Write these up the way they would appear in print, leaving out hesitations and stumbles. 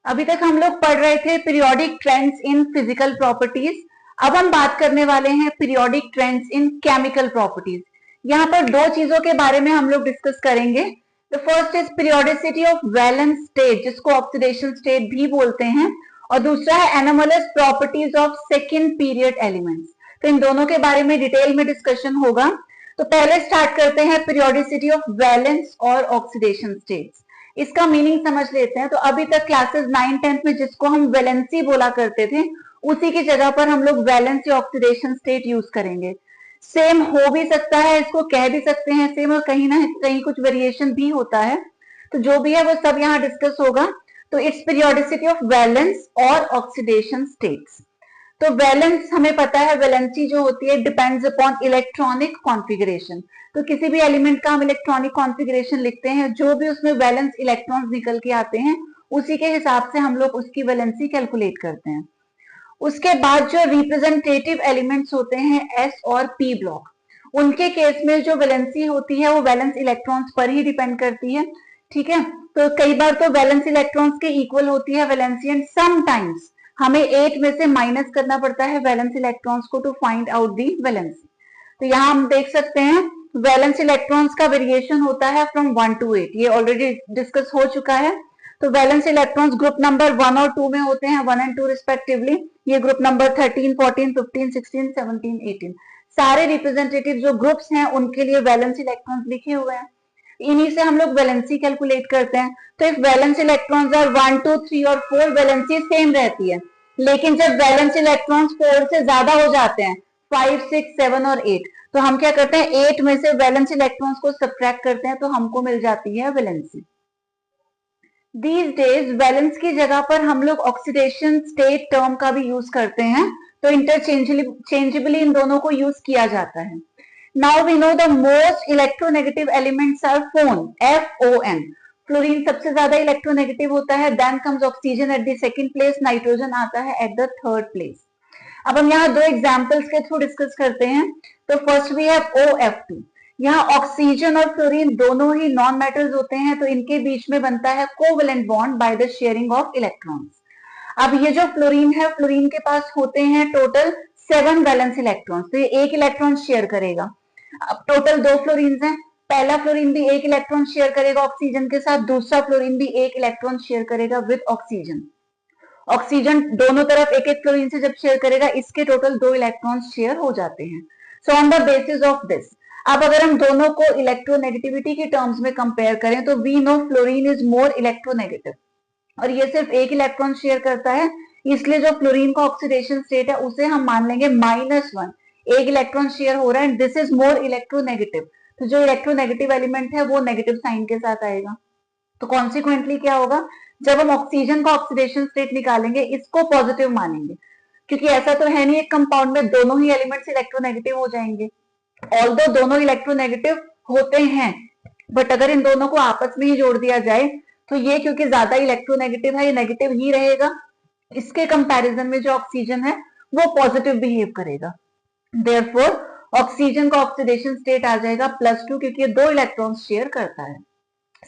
अभी तक हम लोग पढ़ रहे थे periodic trends in physical properties. अब हम बात करने वाले हैं periodic trends in chemical properties. यहाँ पर दो चीजों के बारे में हम लोग डिस्कस करेंगे। The first is periodicity of valence state, जिसको ऑक्सीडेशन स्टेट भी बोलते हैं, और दूसरा है anomalous properties of second period elements. तो इन दोनों के बारे में डिटेल में डिस्कशन होगा। तो पहले स्टार्ट करते हैं पीरियोडिसिटी ऑफ वैलेंस और ऑक्सीडेशन स्टेट्स। इसका मीनिंग समझ लेते हैं। तो अभी तक क्लासेस 9-10 में जिसको हम वैलेंसी बोला करते थे, उसी की जगह पर हम लोग वैलेंस या ऑक्सीडेशन स्टेट यूज करेंगे। सेम हो भी सकता है, इसको कह भी सकते हैं सेम, और कहीं ना कहीं कुछ वेरिएशन भी होता है। तो जो भी है वो सब यहाँ डिस्कस होगा। तो इट्स पीरियोडिसिटी ऑफ वैलेंस और ऑक्सीडेशन स्टेट्स। तो वैलेंस हमें पता है, वैलेंसी जो होती है डिपेंड्स अपॉन इलेक्ट्रॉनिक कॉन्फ़िगरेशन। तो किसी भी एलिमेंट का हम इलेक्ट्रॉनिक कॉन्फ़िगरेशन लिखते हैं, जो भी उसमें वैलेंस इलेक्ट्रॉन्स निकल के आते हैं उसी के हिसाब से हम लोग उसकी वैलेंसी कैलकुलेट करते हैं। उसके बाद जो रिप्रेजेंटेटिव एलिमेंट्स होते हैं एस और पी ब्लॉक, उनके केस में जो वैलेंसी होती है वो वैलेंस इलेक्ट्रॉन्स पर ही डिपेंड करती है। ठीक है, तो कई बार तो वैलेंस इलेक्ट्रॉन्स के इक्वल होती है वैलेंसी, एंड समटाइम्स हमें 8 में से माइनस करना पड़ता है वैलेंस इलेक्ट्रॉन्स को to find out the valency. तो यहाँ हम देख सकते हैं वैलेंस इलेक्ट्रॉन्स का वेरिएशन होता है फ्रॉम 1 to 8, ये ऑलरेडी डिस्कस हो चुका है। तो वैलेंस इलेक्ट्रॉन्स ग्रुप नंबर 1 और 2 में होते हैं, 1 and 2 रिस्पेक्टिवली। ये ग्रुप नंबर 13, 14, 15, 16, 17, 18 सारे रिप्रेजेंटेटिव जो ग्रुप्स हैं उनके लिए वैलेंस इलेक्ट्रॉन्स लिखे हुए हैं। इन्हीं से हम लोग वैलेंसी कैलकुलेट करते हैं। तो इफ वैलेंस इलेक्ट्रॉन्स आर 1, 2, 3 और 4, वैलेंसी सेम रहती है। लेकिन जब वैलेंस इलेक्ट्रॉन्स 4 से ज्यादा हो जाते हैं, 5, 6, 7 और 8, तो हम क्या करते हैं 8 में से वैलेंस इलेक्ट्रॉन्स को सब्ट्रैक्ट करते हैं, तो हमको मिल जाती है वैलेंसी। दीज डेज वैलेंस की जगह पर हम लोग ऑक्सीडेशन स्टेट टर्म का भी यूज करते हैं। तो इंटरचेंजेबली इन दोनों को यूज किया जाता है। Now we know the most electronegative elements are फोन, FON। फ्लोरीन सबसे ज्यादा इलेक्ट्रोनेगेटिव होता है, then comes oxygen at the second place, nitrogen आता है एट द थर्ड प्लेस। अब हम यहाँ दो एग्जांपल्स के थ्रू डिस्कस करते हैं। तो फर्स्ट वी हैव OF2। यहाँ ऑक्सीजन और फ्लोरीन दोनों ही नॉन मेटल्स होते हैं, तो इनके बीच में बनता है covalent bond by the sharing of electrons. अब ये जो फ्लोरीन है, फ्लोरीन के पास होते हैं टोटल 7 वैलेंस इलेक्ट्रॉन्स, तो ये एक इलेक्ट्रॉन शेयर करेगा। अब टोटल 2 फ्लोरीन हैं, पहला फ्लोरीन भी एक इलेक्ट्रॉन शेयर करेगा ऑक्सीजन के साथ, दूसरा फ्लोरीन भी एक इलेक्ट्रॉन शेयर करेगा विद ऑक्सीजन। ऑक्सीजन दोनों तरफ एक एक फ्लोरीन से जब शेयर करेगा, इसके टोटल 2 इलेक्ट्रॉन शेयर हो जाते हैं। So on the basis of this, अब अगर हम दोनों को इलेक्ट्रोनेगेटिविटी के टर्म्स में कंपेयर करें, तो we know fluorine is more electronegative, और ये सिर्फ एक इलेक्ट्रॉन शेयर करता है, इसलिए जो फ्लोरीन का ऑक्सीडेशन स्टेट है उसे हम मान लेंगे -1। एक इलेक्ट्रॉन शेयर हो रहा है, दिस इज मोर इलेक्ट्रोनेगेटिव। तो जो इलेक्ट्रोनेगेटिव एलिमेंट है वो नेगेटिव साइन के साथ आएगा। तो कॉन्सिक्वेंटली क्या होगा, जब हम ऑक्सीजन का ऑक्सीडेशन स्टेट निकालेंगे इसको पॉजिटिव मानेंगे, क्योंकि ऐसा तो है नहीं एक कंपाउंड में दोनों ही एलिमेंट्स इलेक्ट्रोनेगेटिव हो जाएंगे। ऑल्दो दोनों इलेक्ट्रोनेगेटिव होते हैं, बट अगर इन दोनों को आपस में ही जोड़ दिया जाए, तो ये क्योंकि ज्यादा इलेक्ट्रोनेगेटिव है, ये नेगेटिव ही रहेगा। इसके कंपैरिजन में जो ऑक्सीजन है वो पॉजिटिव बिहेव करेगा। देयरफॉर ऑक्सीजन का ऑक्सीडेशन स्टेट आ जाएगा +2, क्योंकि ये 2 इलेक्ट्रॉन शेयर करता है।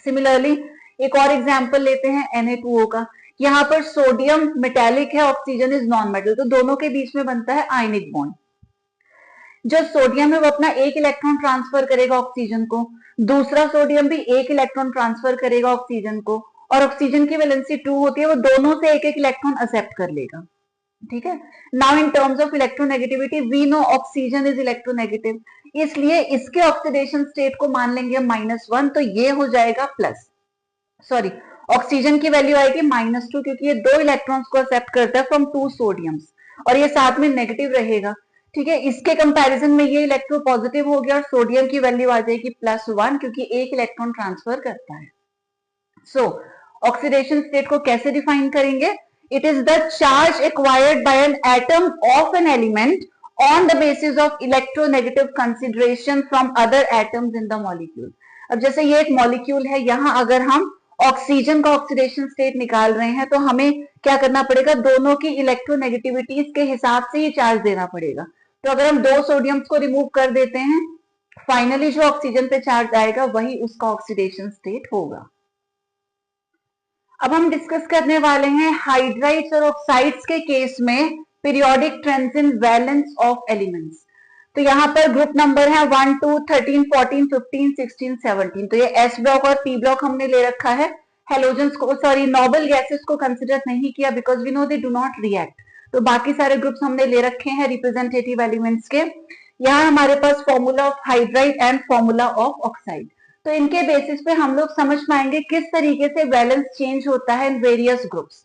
सिमिलरली एक और एग्जांपल लेते हैं Na2O का। यहाँ पर सोडियम मेटेलिक है, ऑक्सीजन इज नॉन मेटल, तो दोनों के बीच में बनता है आयनिक बॉन्ड। जो सोडियम है वो अपना एक इलेक्ट्रॉन ट्रांसफर करेगा ऑक्सीजन को, दूसरा सोडियम भी एक इलेक्ट्रॉन ट्रांसफर करेगा ऑक्सीजन को, और ऑक्सीजन की वैलेंसी 2 होती है, वो दोनों से एक एक इलेक्ट्रॉन एक्सेप्ट कर लेगा। ठीक है, now in terms of electronegativity we know oxygen is electronegative, इसलिए इसके ऑक्सीडेशन स्टेट को मान लेंगे -1, तो ये हो जाएगा ऑक्सीजन की वैल्यू आएगी -2, क्योंकि ये 2 इलेक्ट्रॉन्स को एक्सेप्ट करता है फ्रॉम 2 सोडियम्स, और ये साथ में नेगेटिव रहेगा। ठीक है, इसके कंपैरिजन में ये इलेक्ट्रो पॉजिटिव हो गया, और सोडियम की वैल्यू आ जाएगी +1, क्योंकि एक इलेक्ट्रॉन ट्रांसफर करता है। सो ऑक्सीडेशन स्टेट को कैसे डिफाइन करेंगे, it is the charge acquired by an atom of an element on the basis of electronegative consideration from other atoms in the molecule. अब जैसे ये एक मॉलिक्यूल है, यहां अगर हम ऑक्सीजन का ऑक्सीडेशन स्टेट निकाल रहे हैं, तो हमें क्या करना पड़ेगा, दोनों की इलेक्ट्रोनेगेटिविटीज के हिसाब से ही चार्ज देना पड़ेगा। तो अगर हम 2 सोडियम्स को रिमूव कर देते हैं, फाइनली जो ऑक्सीजन पे चार्ज आएगा वही उसका ऑक्सीडेशन स्टेट होगा। अब हम डिस्कस करने वाले हैं हाइड्राइड्स और ऑक्साइड्स के केस में periodic trends in valence of elements. तो यहाँ पर ग्रुप नंबर है 1, 2, 13, 14, 15, 16, 17। तो ये एस ब्लॉक और पी ब्लॉक हमने ले रखा है। हेलोजेंस को, सॉरी, नोबल गैसेस को कंसिडर नहीं किया because we know they do not react. तो बाकी सारे ग्रुप्स हमने ले रखे हैं रिप्रेजेंटेटिव एलिमेंट्स के। यहाँ हमारे पास formula of hydride and formula of oxide. तो इनके बेसिस पे हम लोग समझ पाएंगे किस तरीके से वैलेंस चेंज होता है इन वेरियस ग्रुप्स।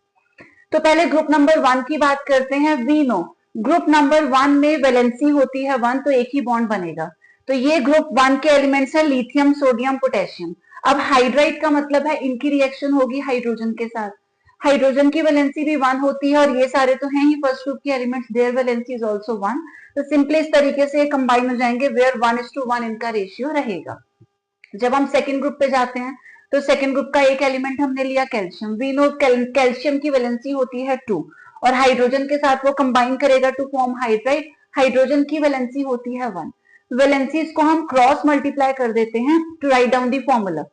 तो पहले ग्रुप नंबर 1 की बात करते हैं। वी नो ग्रुप नंबर 1 में वैलेंसी होती है 1, तो एक ही बॉन्ड बनेगा। तो ये ग्रुप 1 के एलिमेंट्स है लिथियम, सोडियम, पोटेशियम। अब हाइड्राइड का मतलब है इनकी रिएक्शन होगी हाइड्रोजन के साथ। हाइड्रोजन की वैलेंसी भी 1 होती है और ये सारे तो हैं ही फर्स्ट ग्रुप के elements, their valency is also 1। तो सिंपली इस तरीके से कंबाइन हो जाएंगे वेयर 1:1 इनका रेशियो रहेगा। जब हम सेकेंड ग्रुप पे जाते हैं तो सेकेंड ग्रुप का एक एलिमेंट हमने लिया कैल्शियम। वी नो कैल्शियम की वैलेंसी होती है 2 और हाइड्रोजन के साथ वो कंबाइन करेगा टू फॉर्म हाइड्राइड। हाइड्रोजन की वैलेंसी होती है 1। वैलेंसीज को हम क्रॉस मल्टीप्लाई कर देते हैं to write down the formula.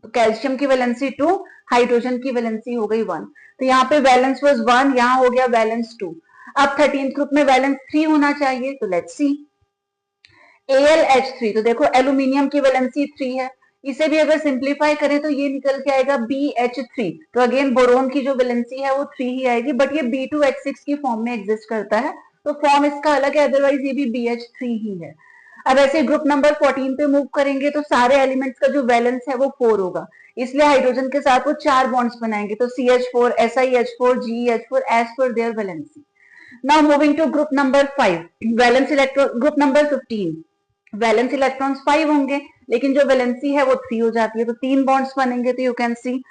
तो कैल्शियम की वैलेंसी 2, हाइड्रोजन की वैलेंसी हो गई 1। तो यहाँ पे वैलेंस वाज 1, यहाँ हो गया वैलेंस 2। अब 13th ग्रुप में वैलेंस 3 होना चाहिए। तो लेट्स सी AlH3। तो देखो एल्यूमिनियम की वैलेंसी 3 है, इसे भी अगर सिंप्लीफाई करें तो ये निकल के आएगा BH3। तो अगेन बोरोन की जो वैलेंसी है वो 3 ही आएगी, बट ये B2H6 की फॉर्म में एग्जिस्ट करता है, तो फॉर्म इसका अलग है, अदरवाइज ये भी BH3 ही है। अब ऐसे ग्रुप नंबर 14 पे मूव करेंगे तो सारे एलिमेंट्स का जो वैलेंस है वो 4 होगा, इसलिए हाइड्रोजन के साथ वो 4 बॉन्ड्स बनाएंगे। तो CH4, SiH4, GeH4 as per their valency. Now moving to group number 5, valence electron. Group number 15, valence electrons 5 होंगे लेकिन जो वैलेंसी है वो 3 हो जाती है, तो 3 बॉन्ड्स बनेंगे। तो यू कैन सी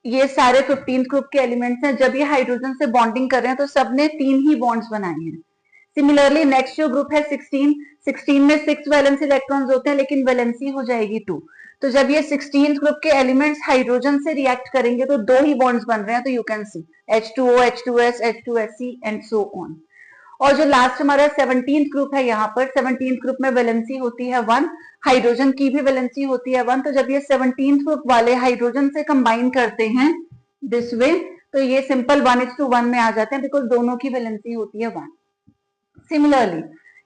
ये सारे 15th ग्रुप के एलिमेंट्स हैं। जब ये हाइड्रोजन से बॉन्डिंग कर रहे हैं तो सबने 3 ही बॉन्ड्स बनाए हैं। सिमिलरली नेक्स्ट जो ग्रुप है 16 में 6 वैलेंस इलेक्ट्रॉन्स होते हैं लेकिन वैलेंसी हो जाएगी 2। तो जब ये 16th ग्रुप के एलिमेंट्स हाइड्रोजन से रिएक्ट करेंगे तो 2 ही बॉन्ड्स बन रहे हैं। तो you can see H2O, H2S, H2SC and so on. और जो लास्ट हमारा 17th ग्रुप है, यहाँ पर 17th ग्रुप में वैलेंसी होती है 1, हाइड्रोजन की भी वैलेंसी होती है 1। तो जब ये 17th ग्रुप वाले हाइड्रोजन से कंबाइन करते हैं दिस वे, तो ये सिंपल 1:1 में आ जाते हैं बिकॉज दोनों की वैलेंसी होती है 1। Similarly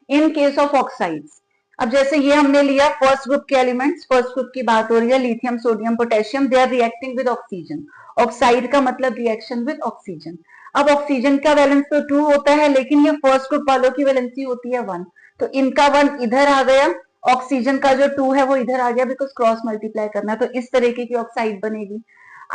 in case of oxides, अब जैसे ये हमने लिया फर्स्ट ग्रुप के एलिमेंट्स, फर्स्ट ग्रुप की बात हो रही है lithium, sodium, potassium, they are reacting with oxygen. Oxide का मतलब रिएक्शन विद ऑक्सीजन। अब ऑक्सीजन का वैलेंस तो 2 होता है लेकिन ये फर्स्ट ग्रुप वालों की वैलेंसी होती है 1, तो इनका 1 इधर आ गया, ऑक्सीजन का जो 2 है वो इधर आ गया बिकॉज क्रॉस मल्टीप्लाई करना, तो इस तरीके की ऑक्साइड बनेगी।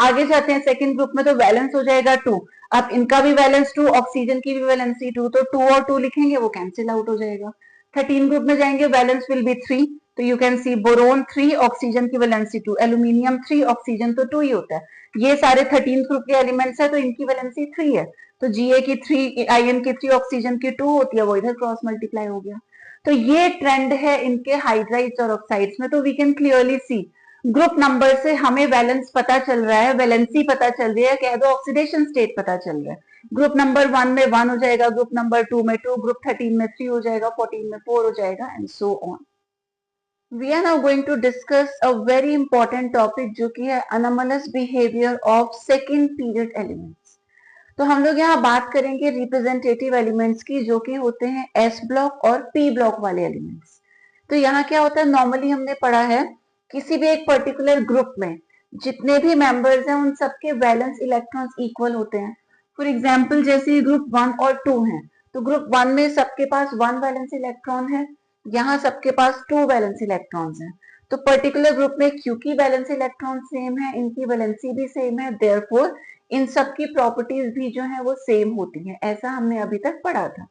आगे जाते हैं सेकंड ग्रुप में, तो वैलेंस हो जाएगा 2। अब इनका भी वैलेंस 2, ऑक्सीजन की भी वैलेंसी 2, तो 2 और 2 लिखेंगे वो कैंसिल आउट हो जाएगा। 13 ग्रुप में जाएंगे, वैलेंस विल बी 3। तो you can see boron 3, oxygen की वैलेंसी 2, एल्यूमिनियम 3, ऑक्सीजन तो 2 ही होता है। ये सारे 13th ग्रुप के एलिमेंट्स है तो इनकी वैलेंसी 3 है। तो Ga की 3, In की 3, ऑक्सीजन की 2 होती है, वो इधर क्रॉस मल्टीप्लाई हो गया। तो ये ट्रेंड है इनके हाइड्राइड्स और ऑक्साइड्स में। तो we can clearly see group number से हमें वैलेंस पता चल रहा है, वैलेंसी पता चल रही है, कह दो ऑक्सीडेशन स्टेट पता चल रहा है। ग्रुप नंबर 1 में 1 हो जाएगा, ग्रुप नंबर 2 में 2, ग्रुप 13 में 3 हो जाएगा, 14 में 4 हो जाएगा and so on. We are now going to discuss a very important topic जो कि है anomalous behavior of second period elements। तो हम लोग यहाँ बात करेंगे रिप्रेजेंटेटिव एलिमेंट्स की जो कि होते हैं S ब्लॉक और P ब्लॉक वाले एलिमेंट्स। तो यहाँ क्या होता है, नॉर्मली हमने पढ़ा है किसी भी एक पर्टिकुलर ग्रुप में जितने भी मेंबर्स हैं उन सबके वैलेंस इलेक्ट्रॉन्स इक्वल होते हैं। फॉर एग्जांपल जैसे ग्रुप 1 और 2 हैं, तो ग्रुप 1 में सबके पास 1 वैलेंस इलेक्ट्रॉन है, यहाँ सबके पास 2 वैलेंस इलेक्ट्रॉन्स हैं। तो पर्टिकुलर ग्रुप में क्योंकि वैलेंस इलेक्ट्रॉन सेम है, इनकी वैलेंसी भी सेम है, देयरफॉर इन सब की प्रॉपर्टीज भी जो है वो सेम होती है, ऐसा हमने अभी तक पढ़ा था।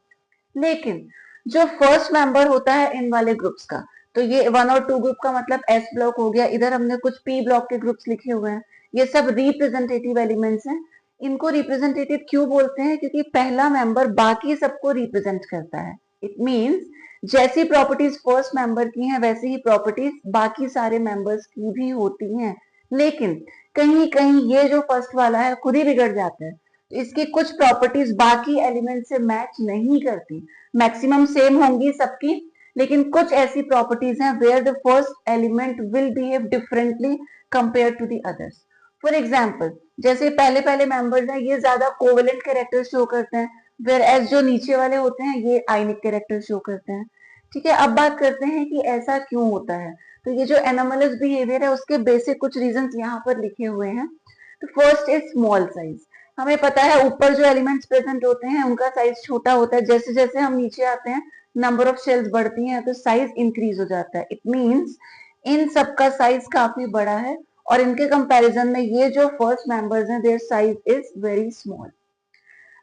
लेकिन जो फर्स्ट मेंबर होता है इन वाले ग्रुप्स का, तो ये 1 और 2 ग्रुप का मतलब S ब्लॉक हो गया, इधर हमने कुछ P ब्लॉक के ग्रुप्स लिखे हुए हैं, ये सब रिप्रेजेंटेटिव एलिमेंट्स हैं। इनको रिप्रेजेंटेटिव क्यों बोलते हैं, क्योंकि पहला मेंबर बाकी सबको रिप्रेजेंट करता है। इट मींस जैसी प्रॉपर्टीज फर्स्ट मेंबर की हैं वैसी ही प्रॉपर्टीज बाकी सारे मेंबर्स की भी होती हैं, लेकिन कहीं कहीं ये जो फर्स्ट वाला है खुद ही बिगड़ जाता है, तो इसकी कुछ प्रॉपर्टीज बाकी एलिमेंट से मैच नहीं करती। मैक्सिमम सेम होंगी सबकी, लेकिन कुछ ऐसी प्रॉपर्टीज हैं where the first element will behave differently compare to the others. For example जैसे पहले पहले मेंबर्स हैं ये ज्यादा कोवेलेंट कैरेक्टर शो करते हैं, वेयर एज जो नीचे वाले होते हैं ये आयनिक कैरेक्टर शो करते हैं। ठीक है, अब बात करते हैं कि ऐसा क्यों होता है। तो ये जो एनोमलस बिहेवियर है उसके बेसिक कुछ रीजंस यहाँ पर लिखे हुए हैं। तो फर्स्ट इज स्मॉल साइज। हमें पता है ऊपर जो एलिमेंट्स प्रेजेंट होते हैं उनका साइज छोटा होता है, जैसे जैसे हम नीचे आते हैं नंबर ऑफ शेल्स बढ़ती हैं तो साइज इंक्रीज हो जाता है। इट मींस इन सबका साइज काफी बड़ा है और इनके कंपैरिजन में ये जो फर्स्ट मेंबर्स हैं their size is very small.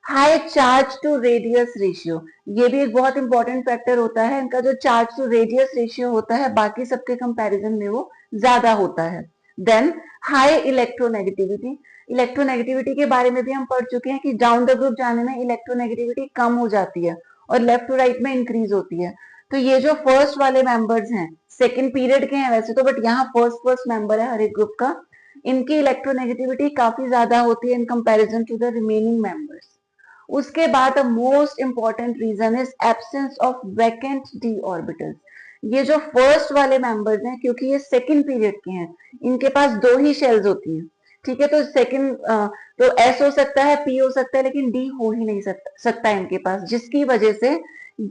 High charge to radius ratio, ये भी एक बहुत इंपॉर्टेंट फैक्टर होता है। इनका जो चार्ज टू रेडियस रेशियो होता है बाकी सबके कंपैरिजन में वो ज्यादा होता है। देन हाई इलेक्ट्रोनेगेटिविटी, इलेक्ट्रोनेगेटिविटी के बारे में भी हम पढ़ चुके हैं कि डाउन द ग्रुप जाने में इलेक्ट्रोनेगेटिविटी कम हो जाती है और लेफ्ट टू राइट में इंक्रीज होती है। तो ये जो फर्स्ट वाले मेंबर्स हैं सेकेंड पीरियड के हैं वैसे तो, बट यहाँ फर्स्ट मेंबर है हर एक ग्रुप का, इनकी इलेक्ट्रोनेगेटिविटी काफी ज्यादा होती है in comparison to the remaining members. उसके बाद most important reason is absence of vacant d orbitals. ये जो फर्स्ट वाले मेंबर्स हैं क्योंकि ये सेकंड पीरियड के हैं इनके पास दो ही शेल्स होती हैं। ठीक है, तो सेकंड तो एस हो सकता है पी हो सकता है लेकिन डी हो ही नहीं सकता है इनके पास, जिसकी वजह से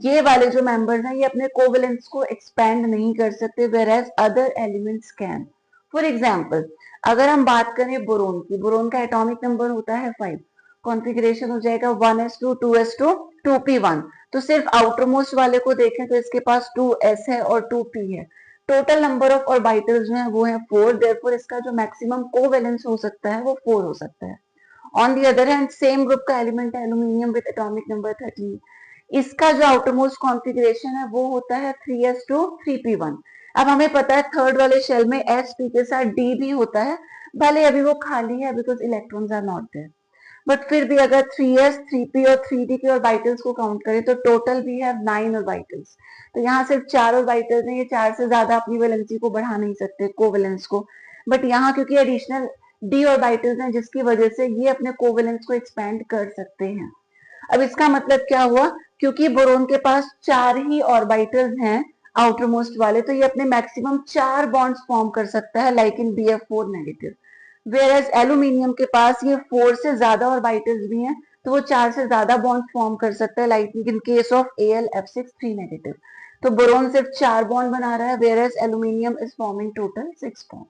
ये वाले जो मेंबर्स हैं ये अपने कोवेलेंस को एक्सपैंड नहीं कर सकते whereas other elements can. For example अगर हम बात करें बोरोन की, बोरोन का एटॉमिक नंबर होता है 5, कॉन्फ़िगरेशन हो जाएगा 1s2 2s2 2p1। तो सिर्फ आउटर मोस्ट वाले को देखें तो इसके पास 2s है और 2p है। टोटल नंबर ऑफ ऑर्बिटल्स जो है वो है 4, देयरफॉर इसका जो मैक्सिमम कोवेलेंस हो सकता है वो 4 हो सकता है। On the other hand same group का एलिमेंट है एल्यूमिनियम विद एटॉमिक नंबर 13, इसका जो आउटर मोस्ट कॉन्फ़िगरेशन है वो होता है 3s2 3p1। अब हमें पता है थर्ड वाले शेल में sp के साथ d भी होता है, भले अभी वो खाली है because electrons are not there, but फिर भी अगर 3s 3p और 3d के ऑर्बिटल्स को काउंट करें तो टोटल भी है 9 ऑर्बिटल्स। तो यहाँ सिर्फ 4 ऑर्बिटल्स हैं, ये 4 से ज्यादा अपनी वैलेंसी को बढ़ा नहीं सकते कोवेलेंस को, बट यहाँ क्योंकि एडिशनल d ऑर्बिटल्स हैं जिसकी वजह से ये अपने कोवेलेंस को एक्सपैंड कर सकते हैं। अब इसका मतलब क्या हुआ, क्योंकि बोरोन के पास 4 ही ऑर्बिटल्स हैं आउटर मोस्ट वाले तो ये अपने मैक्सिमम 4 बॉन्ड्स फॉर्म कर सकता है like in BF4 negative, whereas aluminium के पास ये 4 से ज्यादा ऑर्बिटल्स भी हैं तो वो 4 से ज्यादा बॉन्ड फॉर्म कर सकता है like in case of AlF6 3 negative. तो बोरोन सिर्फ 4 बॉन्ड बना रहा है whereas aluminium is forming total 6 bond.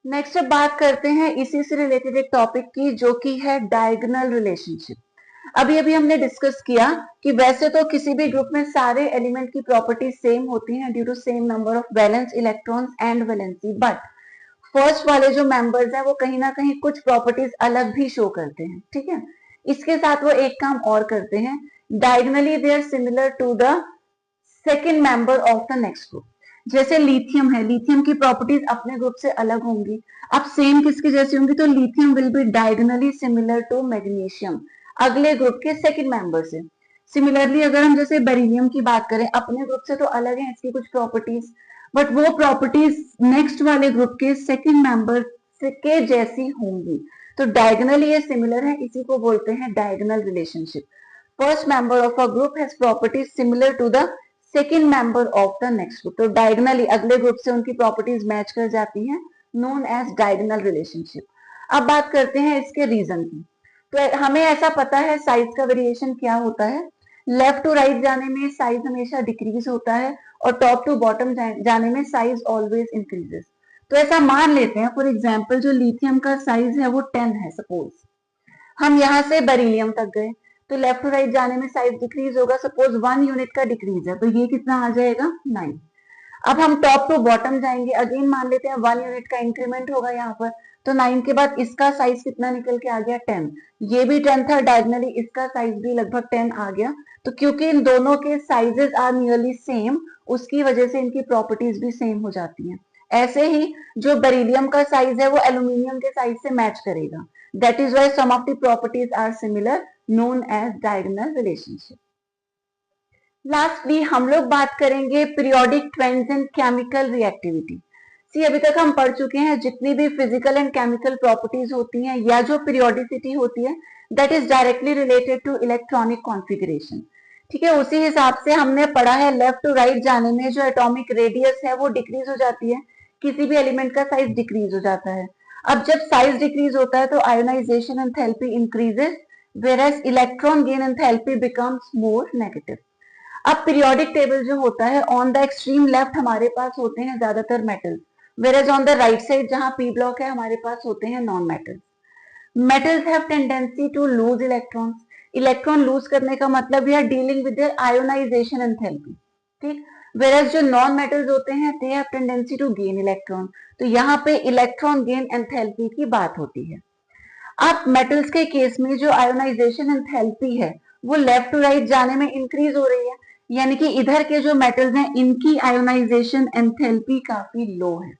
Next अब बात करते हैं इसी से रिलेटेड एक टॉपिक की जो कि है डायगोनल रिलेशनशिप। अभी अभी हमने डिस्कस किया कि वैसे तो किसी भी ग्रुप में सारे एलिमेंट की प्रॉपर्टीज सेम होती हैं due to same number of valence electrons and valency, but first वाले जो मेंबर्स हैं वो कहीं ना कहीं कुछ प्रॉपर्टीज अलग भी शो करते हैं। ठीक है, इसके साथ वो एक काम और करते हैं, diagonally they are similar to the second member of the next group. जैसे लिथियम है, लिथियम की प्रॉपर्टीज अपने ग्रुप से अलग होंगी, अब सेम किसकी जैसी होंगी, तो lithium will be diagonally similar to magnesium अगले ग्रुप के सेकेंड मेंबर से। सिमिलरली अगर हम जैसे बेरिलियम की बात करें अपने ग्रुप से तो अलग है इसकी कुछ प्रॉपर्टीज, बट वो प्रॉपर्टीज नेक्स्ट वाले ग्रुप के सेकेंड मेंबर के जैसी होंगी, तो डायगोनली ये सिमिलर है, इसी को बोलते हैं diagonal relationship. First member of a group has properties similar to the second member of the next group, तो डायगोनली अगले ग्रुप से उनकी प्रॉपर्टीज मैच कर जाती हैं, नोन एज डायगोनल रिलेशनशिप। अब बात करते हैं इसके रीजन की। तो हमें ऐसा पता है साइज का वेरिएशन क्या होता है, लेफ्ट टू राइट जाने में साइज हमेशा डिक्रीज होता है और टॉप टू बॉटम जाने में साइज ऑलवेज इंक्रीजेस। तो ऐसा मान लेते हैं फॉर एग्जांपल जो लिथियम का साइज है वो 10 है, सपोज हम यहाँ से बेरिलियम तक गए तो लेफ्ट टू राइट जाने में साइज डिक्रीज होगा, सपोज 1 यूनिट का डिक्रीज है तो ये कितना आ जाएगा 9। अब हम टॉप टू बॉटम जाएंगे, अगेन मान लेते हैं 1 यूनिट का इंक्रीमेंट होगा यहाँ पर, तो 9 के बाद इसका साइज कितना निकल के आ गया 10, ये भी 10 था डायगोनली इसका साइज भी लगभग 10 आ गया। तो क्योंकि इन दोनों के साइजेस आर नियरली सेम उसकी वजह से इनकी प्रॉपर्टीज भी सेम हो जाती हैं। ऐसे ही जो बेरिलियम का साइज है वो एल्यूमिनियम के साइज से मैच करेगा, that is why some of the properties are similar, known as diagonal relationship. Lastly हम लोग बात करेंगे periodic trends in chemical reactivity. See अभी तक हम पढ़ चुके हैं जितनी भी फिजिकल एंड केमिकल प्रॉपर्टीज होती हैं या जो पीरियोडिसिटी होती है that is directly related to electronic configuration. ठीक है, उसी हिसाब से हमने पढ़ा है लेफ्ट टू राइट जाने में जो एटॉमिक रेडियस है वो डिक्रीज हो जाती है, किसी भी एलिमेंट का साइज डिक्रीज हो जाता है। अब जब साइज डिक्रीज होता है तो ionisation enthalpy increases whereas electron gain enthalpy becomes more negative. अब पीरियोडिक टेबल जो होता है, ऑन द एक्सट्रीम लेफ्ट हमारे पास होते हैं ज्यादातर metals, whereas on the right side जहां पी ब्लॉक है हमारे पास होते हैं non metals. Metals have tendency to lose electrons, electron lose करने का मतलब यह dealing with their ionisation enthalpy, ठीक। whereas जो नॉन मेटल्स होते हैं they have tendency to gain electron, तो यहाँ पे इलेक्ट्रॉन गेन एंथैल्पी की बात होती है। अब मेटल्स के केस में जो आयोनाइजेशन एंथैल्पी है वो लेफ्ट टू राइट जाने में इंक्रीज हो रही है, यानी कि इधर के जो मेटल्स हैं इनकी आयोनाइजेशन एंथैल्पी काफी लो है।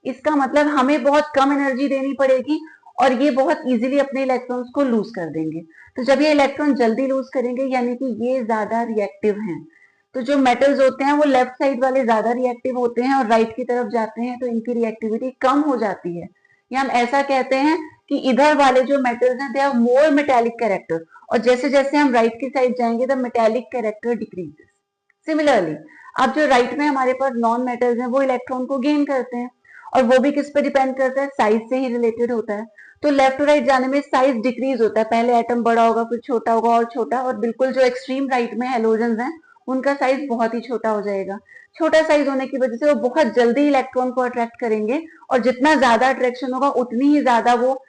इसका मतलब हमें बहुत कम एनर्जी देनी पड़ेगी और ये बहुत इजीली अपने इलेक्ट्रॉन्स को लूज कर देंगे। तो जब ये इलेक्ट्रॉन जल्दी लूज करेंगे यानी कि ये ज्यादा रिएक्टिव हैं, तो जो मेटल्स होते हैं वो लेफ्ट साइड वाले ज्यादा रिएक्टिव होते हैं और राइट की तरफ जाते हैं तो इनकी रिएक्टिविटी कम हो जाती है। या हम ऐसा कहते हैं कि इधर वाले जो मेटल्स हैं they have more metallic character, और जैसे जैसे हम राइट की साइड जाएंगे the metallic character decreases. Similarly अब जो राइट में हमारे पास नॉन मेटल्स हैं वो इलेक्ट्रॉन को गेन करते हैं, और वो भी किस पे डिपेंड करता है, साइज से ही रिलेटेड होता है। तो लेफ्ट टू राइट जाने में साइज डिक्रीज होता है, पहले एटम बड़ा होगा फिर छोटा होगा और छोटा, और बिल्कुल जो एक्सट्रीम राइट में हेलोजन्स हैं उनका साइज बहुत ही छोटा हो जाएगा। छोटा साइज होने की वजह से वो बहुत जल्दी इलेक्ट्रॉन को अट्रैक्ट करेंगे, और जितना ज्यादा अट्रैक्शन होगा उतनी ही ज्यादा वो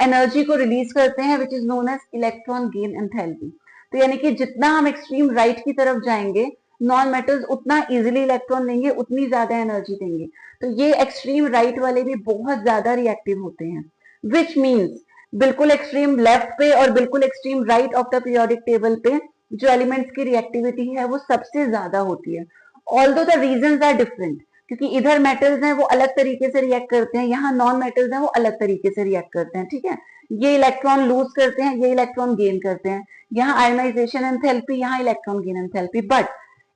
एनर्जी को रिलीज करते हैं which is known as electron gain enthalpy. तो यानी कि जितना हम एक्सट्रीम राइट की तरफ जाएंगे नॉन मेटल्स उतना इजिली इलेक्ट्रॉन लेंगे, उतनी ज्यादा एनर्जी देंगे। तो ये एक्सट्रीम राइट वाले भी बहुत ज्यादा रिएक्टिव होते हैं, विच मीन्स बिल्कुल एक्सट्रीम लेफ्ट पे और बिल्कुल extreme right of the periodic table पे जो एलिमेंट्स की रिएक्टिविटी है वो सबसे ज्यादा होती है। Although the reasons are different, क्योंकि इधर मेटल्स हैं वो अलग तरीके से रिएक्ट करते हैं, यहाँ नॉन मेटल्स हैं वो अलग तरीके से रिएक्ट करते हैं, ठीक है। ये इलेक्ट्रॉन लूज करते हैं, ये इलेक्ट्रॉन गेन करते हैं, यहाँ आयोनाइजेशन एंथैल्पी, यहाँ इलेक्ट्रॉन गेन एंथैल्पी। बट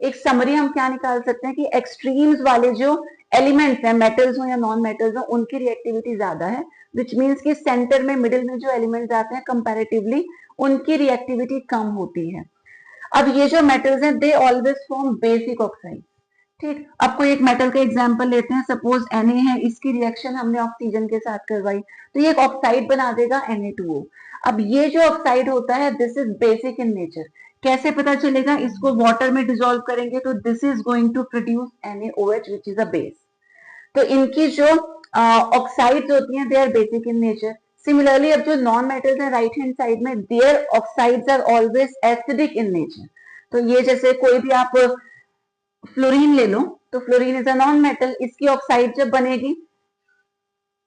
एक समरी हम क्या निकाल सकते हैं कि एक्सट्रीम्स वाले जो एलिमेंट्स हैं, मेटल्स हो या नॉन मेटल्स हो, उनकी रिएक्टिविटी ज्यादा है, विच मीन्स कि सेंटर में मिडिल में जो एलिमेंट्स आते हैं कंपैरेटिवली उनकी रिएक्टिविटी कम होती है। अब ये जो मेटल्स हैं they always form basic oxide, ठीक। अब कोई एक मेटल का एग्जांपल लेते हैं, सपोज Na है, इसकी रिएक्शन हमने ऑक्सीजन के साथ करवाई तो ये एक ऑक्साइड बना देगा Na2O। अब ये जो ऑक्साइड होता है this is basic in nature, कैसे पता चलेगा, इसको वाटर में डिसॉल्व करेंगे तो this is going to produce NaOH which is a base. तो इनकी जो ऑक्साइड्स होती हैं they are basic in nature. Similarly अब जो नॉन मेटल्स हैं राइट हैंड साइड में their oxides are always acidic in nature. तो ये जैसे कोई भी आप फ्लोरीन ले लो, तो fluorine is a non metal, इसकी ऑक्साइड जब बनेगी,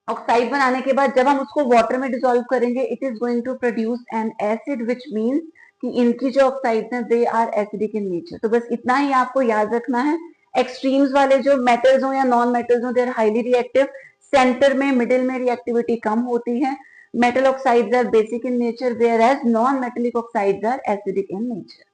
ऑक्साइड बनाने के बाद जब हम उसको वाटर में डिसॉल्व करेंगे it is going to produce an acid which means कि इनकी जो ऑक्साइड्स हैं they are acidic in nature. तो बस इतना ही आपको याद रखना है, एक्सट्रीम्स वाले जो मेटल्स हो या नॉन मेटल्स हो they are highly reactive, centre में मिडिल में रिएक्टिविटी कम होती है, metal oxides are basic in nature whereas non metallic oxides are acidic in nature.